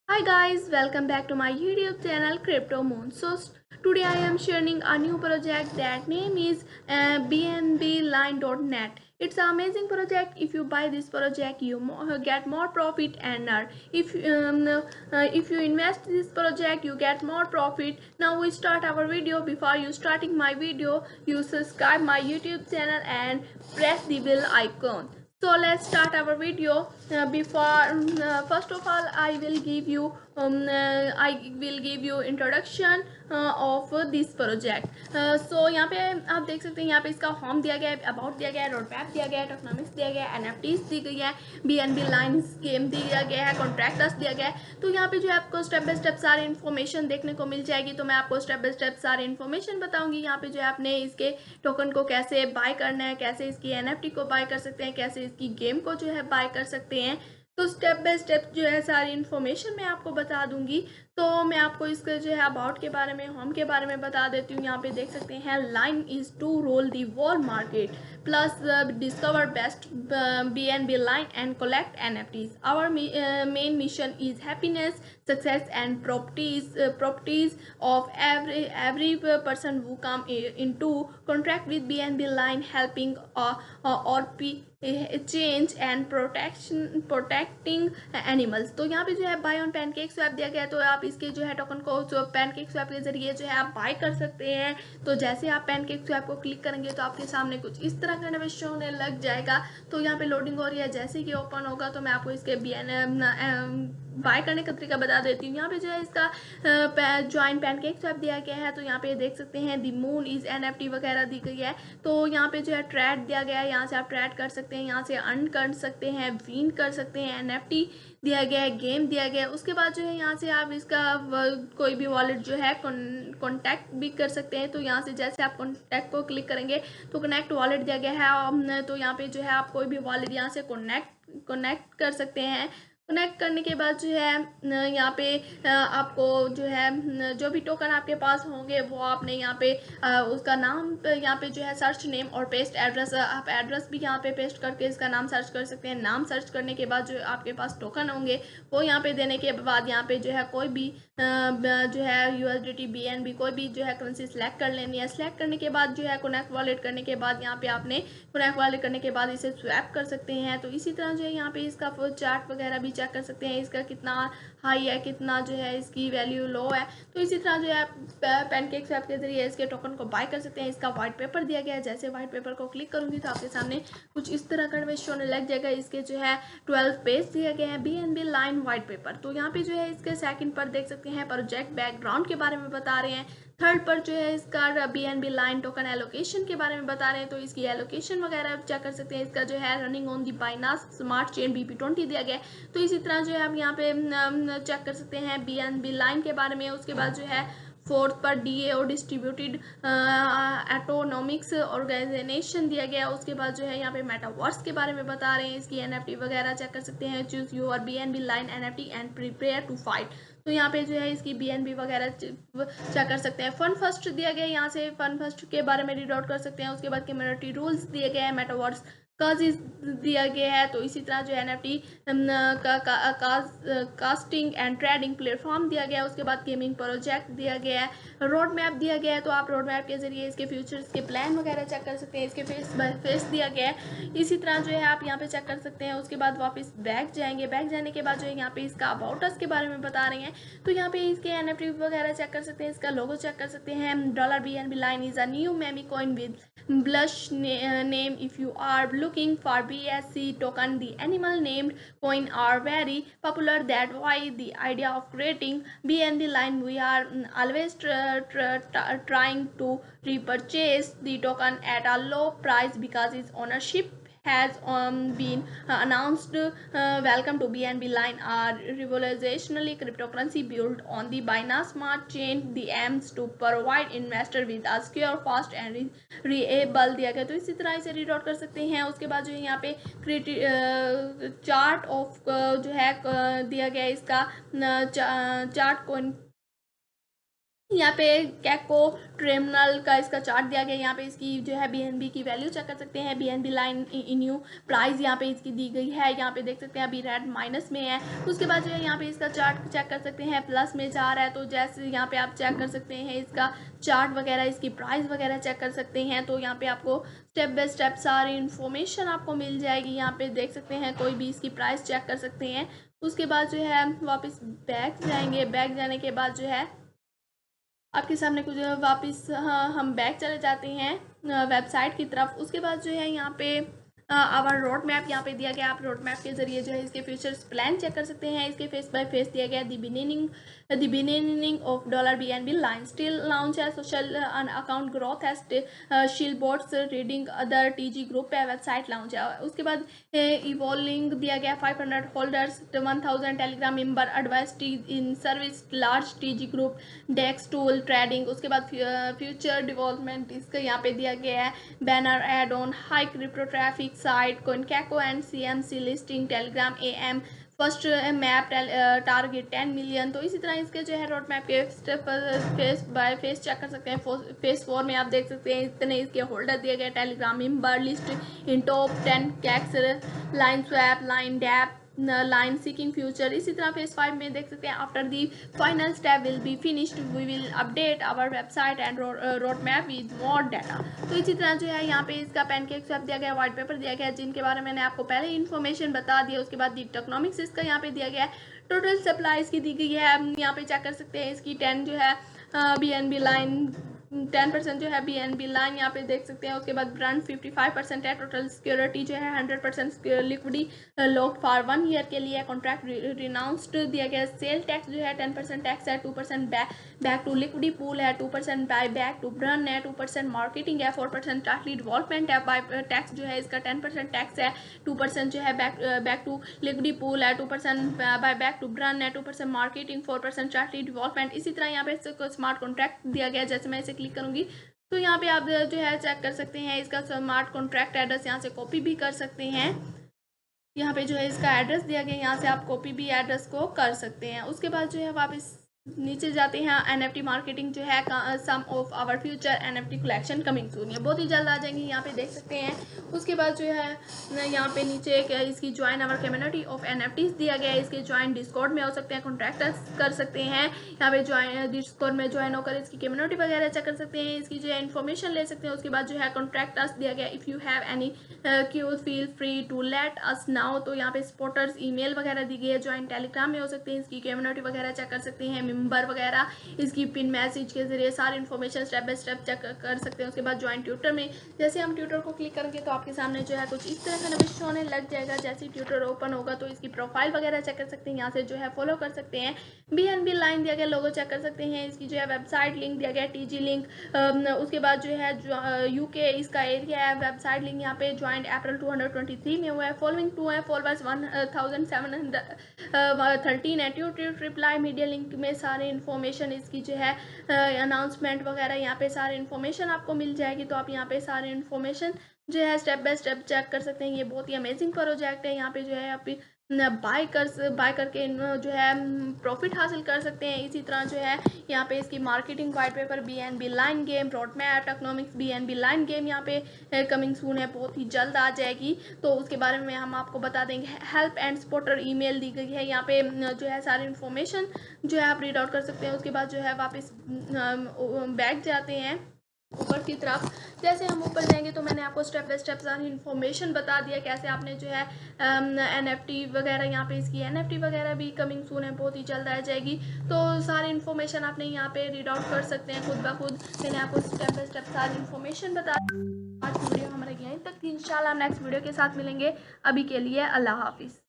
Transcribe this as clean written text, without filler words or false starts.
Hi guys, welcome back to my YouTube channel Crypto Moon. Today I am sharing a new project that name is bnbline.net. It's an amazing project. If you buy this project, you get more profit and earn. If you invest in this project, you get more profit. Now we start our video. Before you starting my video, you subscribe my YouTube channel and press the bell icon. So let's start our video. First of all, I will give you introduction of this project. So यहाँ पे आप देख सकते हैं, यहाँ पे इसका home दिया गया है, अबाउट दिया गया है, रोड मैप दिया गया है, टोकनॉमिक्स दिया गया है, एनएफटीज दी गई है, बीएनबी लाइन स्कीम दिया गया है, कॉन्ट्रैक्टर्स दिया गया है। तो यहाँ पे जो है आपको स्टेप बाय स्टेप सारी इन्फॉर्मेशन देखने को मिल जाएगी। तो मैं आपको स्टेप बाय स्टेप सारी इन्फॉर्मेशन बताऊंगी। यहाँ पे जो है आपने इसके टोकन को कैसे बाय करना है, कैसे इसकी एनएफटी को बाय कर सकते हैं, कैसे इसकी गेम को जो है बाय कर सकते हैं। तो स्टेप बाय स्टेप जो है सारी इन्फॉर्मेशन मैं आपको बता दूंगी। तो मैं आपको इसके जो है अबाउट के बारे में, होम के बारे में बता देती हूँ। यहाँ पे देख सकते हैं, line is to roll the wall market plus discover best BNB line and collect NFTs. Our main mission is happiness, success and properties of every person who come into contract with BNB line, helping or change and protecting animals. तो यहाँ पे जो है bye on pancake swap दिया गया है। तो आप इसके जो है टोकन को पैनकेक स्वैप के जरिए जो है आप बाय कर सकते हैं। तो जैसे आप पैनकेक स्वैप को क्लिक करेंगे तो आपके सामने कुछ इस तरह का इंटरफेस होने लग जाएगा। तो यहाँ पे लोडिंग हो रही है, जैसे कि ओपन होगा तो मैं आपको इसके बाय करने का तरीका बता देती हूँ। यहाँ पे जो है इसका ज्वाइन पैनकेक स्वैप दिया गया है। तो यहाँ पे देख सकते हैं दी मून इज एनएफटी वगैरह दी गई है। तो यहाँ पे जो है ट्रेड दिया गया है, यहाँ से आप ट्रेड कर सकते हैं, यहाँ से अर्न कर सकते हैं, विन कर सकते हैं, एनएफटी दिया गया है, गेम दिया गया है। उसके बाद जो है यहाँ से आप इसका कोई भी वॉलेट जो है कॉन्टैक्ट भी कर सकते हैं। तो यहाँ से जैसे आप कॉन्टैक्ट को क्लिक करेंगे तो कनेक्ट वॉलेट दिया गया है। तो यहाँ पे जो है आप कोई भी वॉलेट यहाँ से कनेक्ट कर सकते हैं। कनेक्ट करने के बाद जो है यहाँ पे आपको जो है जो भी टोकन आपके पास होंगे वो आपने यहाँ पे उसका नाम यहाँ पे जो है सर्च नेम और पेस्ट एड्रेस, आप एड्रेस भी यहाँ पे पेस्ट करके इसका नाम सर्च कर सकते हैं। नाम सर्च करने के बाद जो आपके पास टोकन होंगे वो यहाँ पे देने के बाद यहाँ पे जो है कोई भी जो है USDT BNB कोई भी जो है करेंसी सिलेक्ट कर लेनी है। सिलेक्ट करने के बाद जो है कनेक्ट वॉलेट करने के बाद यहाँ पे आपने कनेक्ट वॉलेट करने के बाद इसे स्वैप कर सकते हैं। तो इसी तरह जो है यहाँ पे इसका चार्ट वगैरह भी चेक कर सकते हैं, इसका कितना हाई है, कितना जो है इसकी वैल्यू लो है। तो इसी तरह जो है पैनकेक स्वैप के जरिए इसके टोकन को बाय कर सकते हैं। इसका व्हाइट पेपर दिया गया है, जैसे व्हाइट पेपर को क्लिक करूंगी तो आपके सामने कुछ इस तरह का इंटरफेस होने लग जाएगा। इसके जो है 12 पेज दिए गए हैं BNB लाइन व्हाइट पेपर। तो यहाँ पे जो है इसके सेकंड पर देख सकते हैं प्रोजेक्ट बैकग्राउंड के बारे में बता रहे हैं। थर्ड पर जो है इसका BNB लाइन टोकन एलोकेशन के बारे में बता रहे हैं। तो इसकी एलोकेशन वगैरह चेक कर सकते हैं। इसका जो है running on the बाइनास smart chain BP20 दिया गया है। तो इसी तरह जो है आप यहाँ पे चेक कर सकते हैं BNB लाइन के बारे में। उसके बाद जो है फोर्थ पर DAO डिस्ट्रीब्यूटेड एटोनॉमिक्स ऑर्गेनाइजेशन दिया गया। उसके बाद जो है यहाँ पे मेटावर्स के बारे में बता रहे हैं। इसकी एनएफटी वगैरह चेक कर सकते हैं। Choose your BNB line NFT and prepare to fight. तो यहाँ पे जो है इसकी BNB वगैरह चेक कर सकते हैं। फन फर्स्ट दिया गया है, यहाँ से फन फर्स्ट के बारे में रीड आउट कर सकते हैं। उसके बाद कम्युनिटी रूल्स दिए गए हैं, मेटावर्स काज दिया गया है। तो इसी तरह जो NFT casting and trading platform दिया गया है। उसके बाद गेमिंग प्रोजेक्ट दिया गया है, रोड मैप दिया गया है। तो आप रोड मैप के जरिए इसके फ्यूचर्स के प्लान वगैरह चेक कर सकते हैं। इसके फेस बाय फेस दिया गया है। इसी तरह जो है आप यहाँ पे चेक कर सकते हैं। उसके बाद वापस बैक जाएंगे, बैक जाने के बाद जो है यहाँ पे इसका अबाउट अस के बारे में बता रहे हैं। तो यहाँ पे इसके NFT वगैरह चेक कर सकते हैं, इसका लोगो चेक कर सकते हैं। $BNB line is a new meme coin with blush name. If you are looking for BSC token, the animal named coin are very popular. That why the idea of creating BNB line, we are always trying to repurchase the token at a low price because its ownership has been announced. Welcome to BNB line, a revolutionary cryptocurrency built on the Binance Smart Chain. The aims to provide investor with a secure, fast and reliable दिया गया। तो इसी तरह इसे read out कर सकते हैं। उसके बाद जो है यहाँ पे चार्ट ऑफ जो है दिया गया इसका चार्ट यहाँ पे कैको टर्मिनल का इसका चार्ट दिया गया है। यहाँ पे इसकी जो है बीएनबी की वैल्यू चेक कर सकते हैं। बीएनबी लाइन न्यू प्राइस यहाँ पे इसकी दी गई है। यहाँ पे देख सकते हैं अभी रेड माइनस में है। उसके बाद जो है यहाँ पे इसका चार्ट चेक कर सकते हैं, प्लस में जा रहा है। तो जैसे यहाँ पे आप चेक कर सकते हैं इसका चार्ट वगैरह, इसकी प्राइस वगैरह चेक कर सकते हैं। तो यहाँ पे आपको स्टेप बाय स्टेप सारी इन्फॉर्मेशन आपको मिल जाएगी। यहाँ पे देख सकते हैं कोई भी इसकी प्राइस चेक कर सकते हैं। उसके बाद जो है वापस बैक जाएंगे। बैक जाने के बाद जो है आपके सामने कुछ वापस, हाँ, हम बैक चले जाते हैं वेबसाइट की तरफ। उसके बाद जो है यहाँ पे आवर रोड मैप यहाँ पे दिया गया। आप रोड मैप के जरिए जो है इसके फ्यूचर्स प्लान चेक कर सकते हैं। इसके फेस बाय फेस दिया गया the beginning of $BNB line still launch है, सोशल अकाउंट ग्रोथ है, shill boards reading other TG group है, वेबसाइट लॉन्च है। उसके बाद इवॉल्विंग दिया गया 500 holders, 1000 Telegram member, advice in service large TG group, dex tool trading. उसके बाद फ्यूचर डेवलपमेंट इसका यहाँ पे दिया गया है, banner ad on high crypto traffic site CoinGecko and CMC listing, Telegram AM first map target 10 million. तो इसी तरह इसके जो है रोड मैप के step phase by phase check कर सकते हैं। फेस 4 में आप देख सकते हैं इतने इसके होल्डर दिए गए, Telegram member list in top 10 कैक्स, line swap, line DApp, line seeking future. इसी तरह फेज 5 में देख सकते हैं after the final step will be finished we will update our website and road map with more data. तो इसी तरह जो है यहाँ पे इसका पैनकेक स्वैप दिया गया, व्हाइट पेपर दिया गया जिनके बारे में मैंने आपको पहले इन्फॉर्मेशन बता दिया। उसके बाद इकोनॉमिक्स इसका यहाँ पे दिया गया है, टोटल सप्लाई इसकी दी गई है। यहाँ पे चेक कर सकते हैं इसकी 10 जो है BNB लाइन 10% जो है BNB लाइन यहाँ पे देख सकते हैं। उसके बाद ब्रांड 55% है। टोटल सिक्योरिटी जो है 100% लिक्विडी लॉक्ड फॉर 1 ईयर के लिए। कॉन्ट्रैक्ट रिनाउंस्ड दिया गया। सेल टैक्स जो है 10% टैक्स है, 2% बैक टू लिक्विडी पूल है, 2% बाय बैक टू ब्रन है, 2% मार्केटिंग है, 4% टाटली डेवलपमेंट है। बाय टैक्स जो है इसका 10% टैक्स है, 2% जो है बैक टू लिक्विडी पूल है, 2% बाय बैक टू ब्रन है, 2% मार्केटिंग, 4% टाटली डेवलपमेंट। इसी तरह यहाँ पे स्मार्ट कॉन्ट्रैक्ट दिया गया। जैसे मैं इसे क्लिक करूंगी तो यहाँ पे आप जो है चेक कर सकते हैं इसका स्मार्ट कॉन्ट्रैक्ट एड्रेस, यहाँ से कॉपी भी कर सकते हैं। यहाँ पे जो है इसका एड्रेस दिया गया, यहाँ से आप कॉपी भी एड्रेस को कर सकते हैं। उसके बाद जो है वापस नीचे जाते हैं। NFT मार्केटिंग जो है some of our future NFT collection coming soon, ये बहुत ही जल्द आ जाएंगी, यहाँ पे देख सकते हैं। उसके बाद जो है यहाँ पे नीचे एक इसकी join our community of NFTs दिया गया है। इसके ज्वाइन डिस्कॉर्ड में हो सकते हैं, कॉन्ट्रैक्ट कर सकते हैं। यहाँ पे ज्वाइन डिस्कॉर्ड में ज्वाइन होकर इसकी कम्युनिटी वगैरह चेक कर सकते हैं, इसकी जो है इन्फॉर्मेशन ले सकते हैं। उसके बाद जो है कॉन्ट्रैक्ट अस दिया गया, if you have any Q feel free to let us now. तो यहाँ पे सपोर्टर्स ईमेल वगैरह दी गई है। ज्वाइन टेलीग्राम में हो सकते हैं, इसकी कम्युनिटी वगैरह चेक कर सकते हैं, मेंबर वगैरह, इसकी पिन मैसेज के जरिए सारी information step by step check कर सकते हैं। उसके बाद ज्वाइन ट्विटर में, जैसे हम ट्विटर को क्लिक करेंगे तो आपके सामने जो है कुछ इस तरह का नविश होने लग जाएगा। जैसे ट्विटर ओपन होगा तो इसकी प्रोफाइल वगैरह चेक कर सकते हैं, यहाँ से जो है फॉलो कर सकते हैं। BNB लाइन दिया गया, लोगो चेक कर सकते हैं, इसकी जो है वेबसाइट लिंक दिया गया, TG लिंक। उसके बाद जो है UK इसका एरिया है, वेबसाइट लिंक यहाँ पे ज्वाइन अप्रैल 223 में हुआ है। फॉलोइंग 2 है, फॉलोअर्स 1713 है। ट्यूट रिप्लाई मीडिया लिंक में सारे इन्फॉर्मेशन इसकी जो है अनाउंसमेंट वगैरह यहाँ पे सारी इन्फॉर्मेशन आपको मिल जाएगी। तो आप यहाँ पे सारी इन्फॉर्मेशन जो है स्टेप बाय स्टेप चेक कर सकते हैं। ये बहुत ही अमेजिंग प्रोजेक्ट है। यहाँ पे जो है आप बाय करके जो है प्रॉफिट हासिल कर सकते हैं। इसी तरह जो है यहाँ पे इसकी marketing white paper, BNB line game, road map, economics, BNB line game यहाँ पे कमिंग सून है, बहुत ही जल्द आ जाएगी। तो उसके बारे में हम आपको बता देंगे। हेल्प एंड सपोर्टर ईमेल दी गई है, यहाँ पे जो है सारी इन्फॉर्मेशन जो है आप रीड आउट कर सकते हैं। उसके बाद जो है वापस बैक जाते हैं ऊपर की तरफ। जैसे हम ऊपर जाएंगे तो मैंने आपको स्टेप बाय स्टेप सारी इन्फॉर्मेशन बता दिया, कैसे आपने जो है NFT वगैरह, यहाँ पे इसकी NFT वगैरह भी कमिंग सून है, बहुत ही जल्द आ जाएगी। तो सारी इन्फॉर्मेशन आपने यहाँ पे रीड आउट कर सकते हैं खुद ब खुद। मैंने आपको स्टेप बाय स्टेप सारी इन्फॉर्मेशन बता दी। आज वीडियो हमारे यहीं तक थी, इंशाल्लाह नेक्स्ट वीडियो के साथ मिलेंगे। अभी के लिए अल्लाह हाफिज़।